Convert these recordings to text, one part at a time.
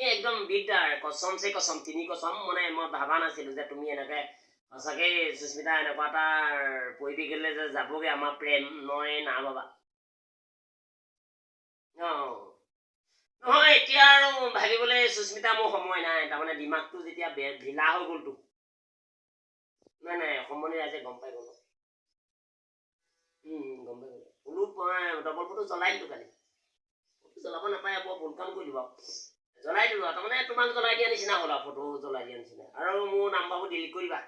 একদম বিদ্যাৰ কসম চে কসম তিনি কসম মানে মই ভাবা নাছিলো যে তুমি এনেকে সঁচাকে সুস্মিতা এনেকুৱা এটা পৰিৱেশলৈ যে যাবগে আমাৰ প্ৰেম মই না ভাবা নহয় এতিয়া আৰু ভাবিবলৈ সুস্মিতা মোৰ সময় নাই তাৰমানে দিমাগটো যেতিয়া ঢিলা হৈ গ'লতো নাই সময় ৰাইজে গম পাই গ'ল গম পাই গ'ল বোলো ডবল ফটো জ্বলাই দিলো কালি জ্বলাব নাপায় আকৌ ভুল কাম কৰি দিব জ্বলাই দিলো তাৰমানে তোমাক জ্বলাই দিয়া নিচিনা হ'ল আৰু ফটো জ্বলাই দিয়া নিচিনা আৰু মোৰ নাম্বাৰবোৰ ডিলিট কৰিবা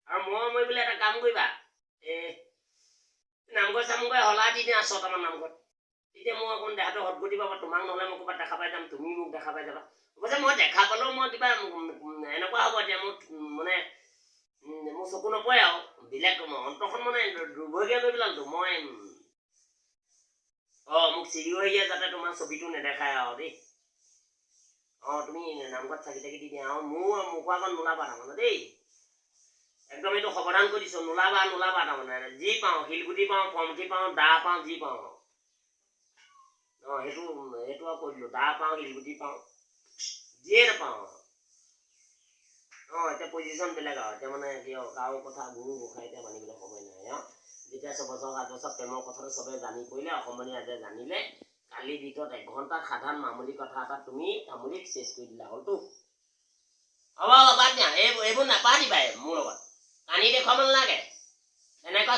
আৰু মই বোলে এটা কাম কৰিবা নামঘৰ চামঘৰ হলা দি দিয়া 6টামান নামঘৰ তেতিয়া মই অকণ দেহাটো সদগতি পাবা তোমাক নহ'লে মই ক'ৰবাত দেখা পাই যাম তুমি মোক দেখা পাই যাবা অৱশ্যে মই দেখা পালেও মই কিবা এনেকুৱা হ'ব এতিয়া মোৰ মানে মোৰ চকু নপৰে আৰু বেলেগ অন্তৰখন মানে দুৰ্ভগীয়া কৰি পেলালো মই মোক চিৰি হৈ যায় যাতে তোমাৰ ছবিটো নেদেখায় আৰু দেই তুমি নামঘৰত চাকি দি দিয়া আৰু মোৰ মুখৰ আগত নোলাবা তাৰমানে দেই একদম এইটো সাৱধান কৰি দিছো নোলাবা তাৰমানে যি পাওঁ শিলগুটি পাওঁ পমঠি পাওঁ দা পাওঁ যি পাওঁ সেইটো আৰু কৈ দিলো দা পাওঁ শিলগুটি পাওঁ যিয়ে নাপাওঁ এতিয়া পজিশ্যন বেলেগ আৰু এতিয়া মানে কি কাৰো কথা গুৰু গোসাঁই এতিয়া মানিবলৈ সময় নাই যেতিয়া 6 বছৰ 7 বছৰ প্ৰেমৰ কথাটো চবে জানি পৰিলে অসমীয়া ৰাইজে জানিলে কালিৰ ভিতৰত 1 ঘণ্টাত সাধাৰণ মামুলি কথা এটা তুমি তামুলিক চেছ কৰি দিলা হ'লতো হ'ব বাদ দিয়া এইবোৰ নাপাতিবাই মোৰ লগত কানি দেখুৱাব নালাগে এনেকুৱা